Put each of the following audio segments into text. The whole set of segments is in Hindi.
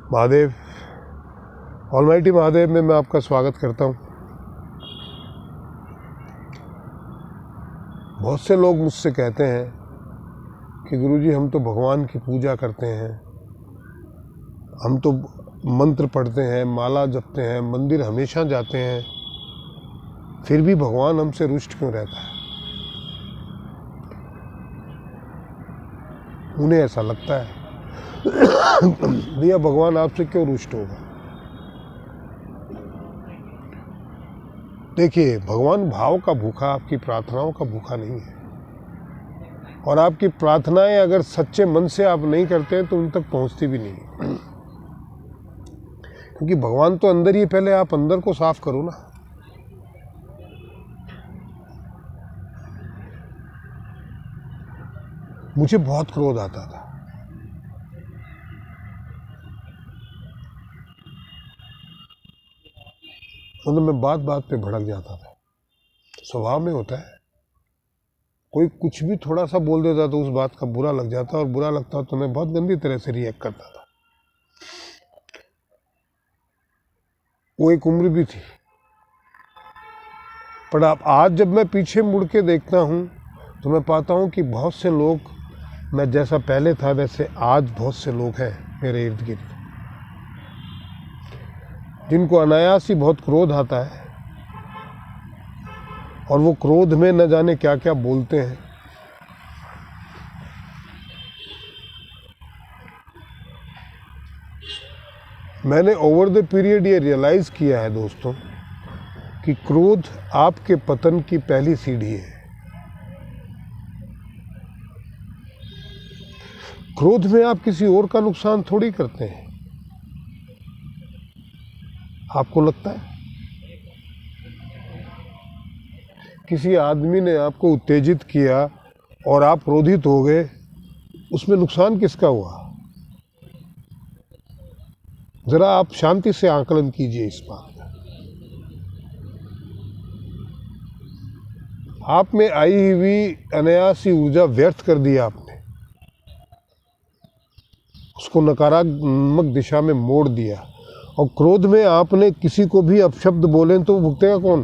महादेव, ऑलमाइटी महादेव में मैं आपका स्वागत करता हूँ। बहुत से लोग मुझसे कहते हैं कि गुरुजी हम तो भगवान की पूजा करते हैं, हम तो मंत्र पढ़ते हैं, माला जपते हैं, मंदिर हमेशा जाते हैं, फिर भी भगवान हमसे रुष्ट क्यों रहता है? उन्हें ऐसा लगता है भैया भगवान आपसे क्यों रुष्ट होगा? देखिए, भगवान भाव का भूखा, आपकी प्रार्थनाओं का भूखा नहीं है। और आपकी प्रार्थनाएं अगर सच्चे मन से आप नहीं करते हैं तो उन तक पहुंचती भी नहीं, क्योंकि भगवान तो अंदर ही, पहले आप अंदर को साफ करो ना। मुझे बहुत क्रोध आता था, मतलब मैं बात बात पे भड़क जाता था। स्वभाव में होता है, कोई कुछ भी थोड़ा सा बोल देता तो उस बात का बुरा लग जाता, और बुरा लगता तो मैं बहुत गंदी तरह से रिएक्ट करता था। वो एक उम्र भी थी। पर अब आज जब मैं पीछे मुड़ के देखता हूँ तो मैं पाता हूँ कि बहुत से लोग, मैं जैसा पहले था वैसे आज बहुत से लोग हैं मेरे इर्द गिर्द, जिनको अनायास ही बहुत क्रोध आता है, और वो क्रोध में न जाने क्या क्या बोलते हैं। मैंने ओवर द पीरियड ये रियलाइज़ किया है दोस्तों कि क्रोध आपके पतन की पहली सीढ़ी है। क्रोध में आप किसी और का नुकसान थोड़ी करते हैं। आपको लगता है किसी आदमी ने आपको उत्तेजित किया और आप क्रोधित हो गए, उसमें नुकसान किसका हुआ? जरा आप शांति से आकलन कीजिए इस बात का। आप में आई हुई अनायासी ऊर्जा व्यर्थ कर दी आपने, उसको नकारात्मक दिशा में मोड़ दिया। और क्रोध में आपने किसी को भी अपशब्द बोले तो भुगतेगा कौन?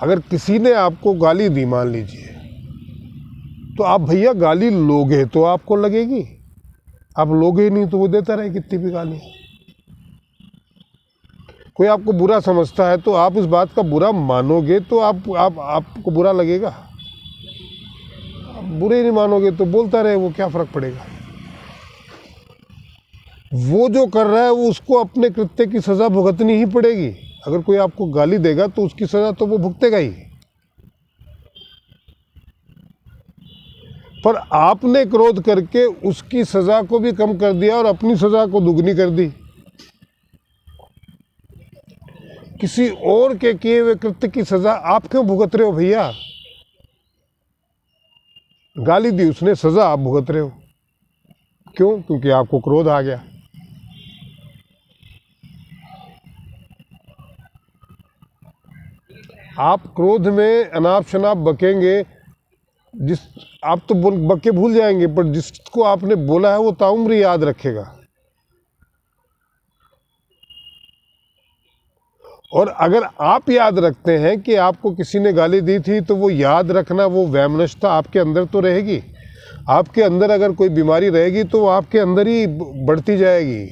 अगर किसी ने आपको गाली दी, मान लीजिए, तो आप भैया गाली लोगे तो आपको लगेगी, आप लोगे नहीं तो वो देता रहे कितनी भी गाली। कोई आपको बुरा समझता है तो आप उस बात का बुरा मानोगे तो आपको बुरा लगेगा। आप बुरे नहीं मानोगे तो बोलता रहे, वो क्या फर्क पड़ेगा? वो जो कर रहा है वो उसको अपने कृत्य की सजा भुगतनी ही पड़ेगी। अगर कोई आपको गाली देगा तो उसकी सजा तो वो भुगतेगा ही। पर आपने क्रोध करके उसकी सजा को भी कम कर दिया और अपनी सजा को दुगनी कर दी। किसी और के किए हुए कृत्य की सजा आप क्यों भुगत रहे हो भैया? गाली दी उसने, सजा आप भुगत रहे हो। क्यों? क्योंकि आपको क्रोध आ गया। आप क्रोध में अनाप शनाप बकेंगे, आप तो बक के भूल जाएंगे, पर जिसको आपने बोला है वो ताउम्र याद रखेगा। और अगर आप याद रखते हैं कि आपको किसी ने गाली दी थी तो वो याद रखना, वो वैमनस्यता आपके अंदर तो रहेगी। आपके अंदर अगर कोई बीमारी रहेगी तो वो आपके अंदर ही बढ़ती जाएगी,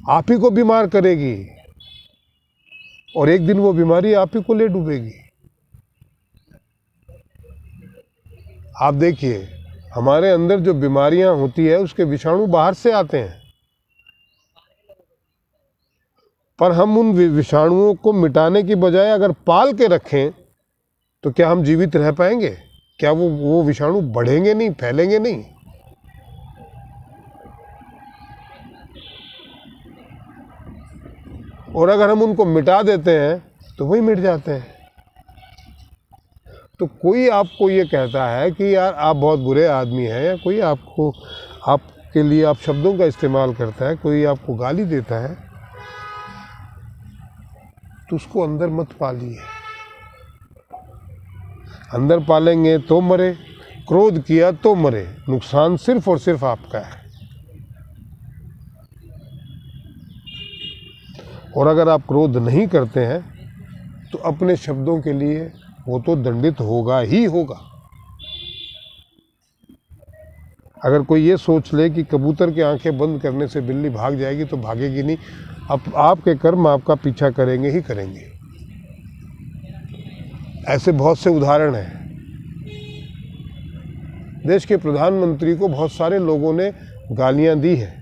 आप ही को बीमार करेगी, और एक दिन वो बीमारी आप ही को ले डूबेगी। आप देखिए, हमारे अंदर जो बीमारियां होती है उसके विषाणु बाहर से आते हैं, पर हम उन विषाणुओं को मिटाने की बजाय अगर पाल के रखें तो क्या हम जीवित रह पाएंगे? क्या वो विषाणु बढ़ेंगे नहीं, फैलेंगे नहीं? और अगर हम उनको मिटा देते हैं तो वही मिट जाते हैं। तो कोई आपको ये कहता है कि यार आप बहुत बुरे आदमी हैं, या कोई आपके लिए आप शब्दों का इस्तेमाल करता है, कोई आपको गाली देता है, तो उसको अंदर मत पालिए। अंदर पालेंगे तो मरे, क्रोध किया तो मरे, नुकसान सिर्फ और सिर्फ आपका है। और अगर आप क्रोध नहीं करते हैं तो अपने शब्दों के लिए वो तो दंडित होगा ही होगा। अगर कोई ये सोच ले कि कबूतर की आंखें बंद करने से बिल्ली भाग जाएगी तो भागेगी नहीं। अब आपके कर्म आपका पीछा करेंगे ही करेंगे। ऐसे बहुत से उदाहरण हैं। देश के प्रधानमंत्री को बहुत सारे लोगों ने गालियां दी है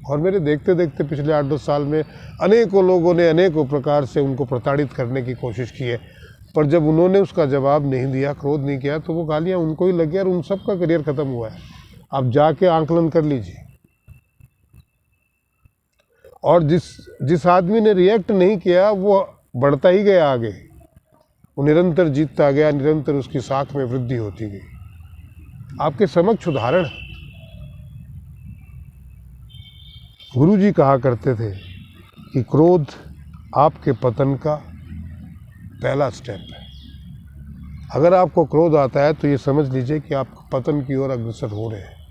और मेरे देखते देखते पिछले 8-10 साल में अनेकों लोगों ने अनेकों प्रकार से उनको प्रताड़ित करने की कोशिश की है। पर जब उन्होंने उसका जवाब नहीं दिया, क्रोध नहीं किया, तो वो गालियां उनको ही लगी और उन सब का करियर खत्म हुआ है। आप जाके आंकलन कर लीजिए। और जिस आदमी ने रिएक्ट नहीं किया वो बढ़ता ही गया आगे, वो निरंतर जीतता गया, निरंतर उसकी साख में वृद्धि होती गई। आपके समक्ष उदाहरण। गुरु जी कहा करते थे कि क्रोध आपके पतन का पहला स्टेप है। अगर आपको क्रोध आता है तो ये समझ लीजिए कि आप पतन की ओर अग्रसर हो रहे हैं।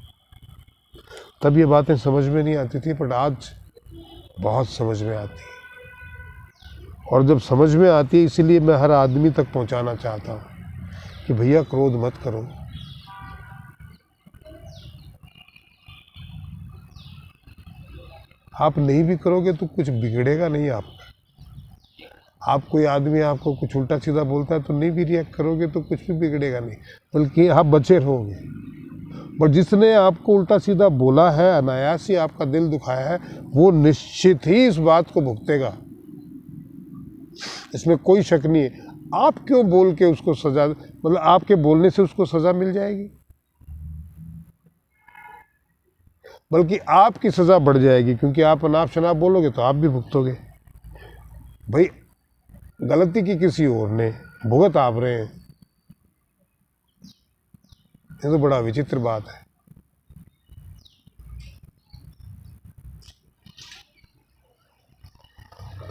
तब ये बातें समझ में नहीं आती थी, पर आज बहुत समझ में आती है। और जब समझ में आती है, इसीलिए मैं हर आदमी तक पहुंचाना चाहता हूं कि भैया क्रोध मत करो। आप नहीं भी करोगे तो कुछ बिगड़ेगा नहीं आपका। आप कोई आदमी आपको कुछ उल्टा सीधा बोलता है तो नहीं भी रिएक्ट करोगे तो कुछ भी बिगड़ेगा नहीं, बल्कि आप बचे रहोगे। पर जिसने आपको उल्टा सीधा बोला है, अनायास ही आपका दिल दुखाया है, वो निश्चित ही इस बात को भुगतेगा, इसमें कोई शक नहीं है। आप क्यों बोल के उसको सजा, मतलब आपके बोलने से उसको सजा मिल जाएगी, बल्कि आपकी सजा बढ़ जाएगी, क्योंकि आप अनाप शनाप बोलोगे तो आप भी भुगतोगे। भाई गलती की किसी और ने, भुगत आप रहे हैं। ये तो बड़ा विचित्र बात है।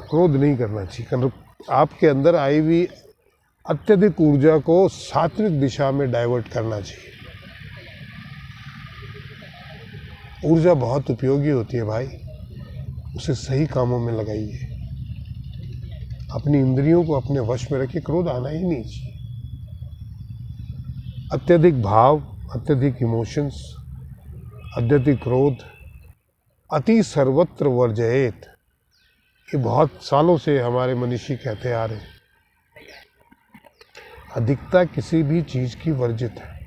क्रोध नहीं करना चाहिए। आपके अंदर आई हुई अत्यधिक ऊर्जा को सात्विक दिशा में डाइवर्ट करना चाहिए। ऊर्जा बहुत उपयोगी होती है भाई, उसे सही कामों में लगाइए। अपनी इंद्रियों को अपने वश में रखिए। क्रोध आना ही नहीं चाहिए। अत्यधिक भाव, अत्यधिक इमोशंस, अत्यधिक क्रोध, अति सर्वत्र वर्जयेत, ये बहुत सालों से हमारे मनीषी कहते आ रहे हैं। अधिकता किसी भी चीज़ की वर्जित है।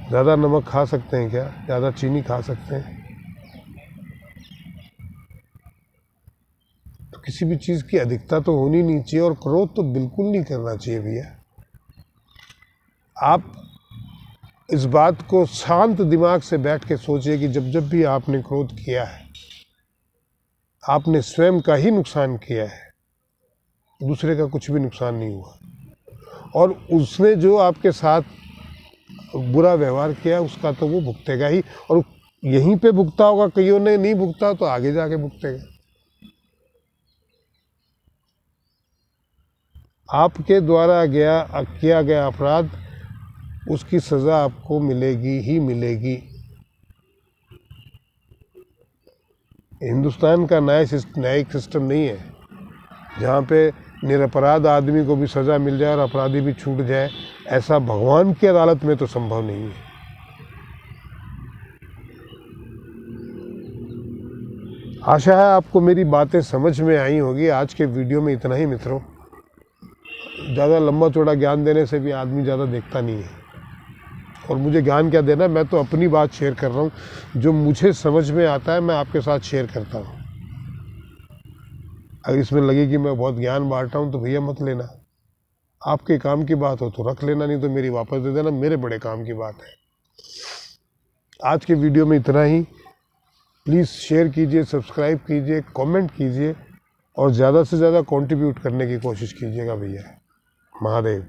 ज़्यादा नमक खा सकते हैं क्या? ज़्यादा चीनी खा सकते हैं? तो किसी भी चीज़ की अधिकता तो होनी नहीं चाहिए, और क्रोध तो बिल्कुल नहीं करना चाहिए भैया। आप इस बात को शांत दिमाग से बैठ के सोचिए कि जब जब भी आपने क्रोध किया है, आपने स्वयं का ही नुकसान किया है, दूसरे का कुछ भी नुकसान नहीं हुआ। और उसने जो आपके साथ बुरा व्यवहार किया उसका तो वो भुगतेगा ही, और यहीं पे भुगता होगा। कईयों ने नहीं भुगता तो आगे जाके भुगतेगा। आपके द्वारा किया गया अपराध, उसकी सजा आपको मिलेगी ही मिलेगी। हिंदुस्तान का न्यायिक सिस्टम नहीं है जहाँ पे निरपराध आदमी को भी सज़ा मिल जाए और अपराधी भी छूट जाए। ऐसा भगवान की अदालत में तो संभव नहीं है। आशा है आपको मेरी बातें समझ में आई होगी। आज के वीडियो में इतना ही मित्रों। ज़्यादा लंबा चौड़ा ज्ञान देने से भी आदमी ज़्यादा देखता नहीं है, और मुझे ज्ञान क्या देना, मैं तो अपनी बात शेयर कर रहा हूँ। जो मुझे समझ में आता है मैं आपके साथ शेयर करता हूँ। अगर इसमें लगे कि मैं बहुत ज्ञान बांट रहा हूँ तो भैया मत लेना। आपके काम की बात हो तो रख लेना, नहीं तो मेरी वापस दे देना, मेरे बड़े काम की बात है। आज के वीडियो में इतना ही। प्लीज़ शेयर कीजिए, सब्सक्राइब कीजिए, कमेंट कीजिए, और ज़्यादा से ज़्यादा कंट्रीब्यूट करने की कोशिश कीजिएगा भैया। महादेव।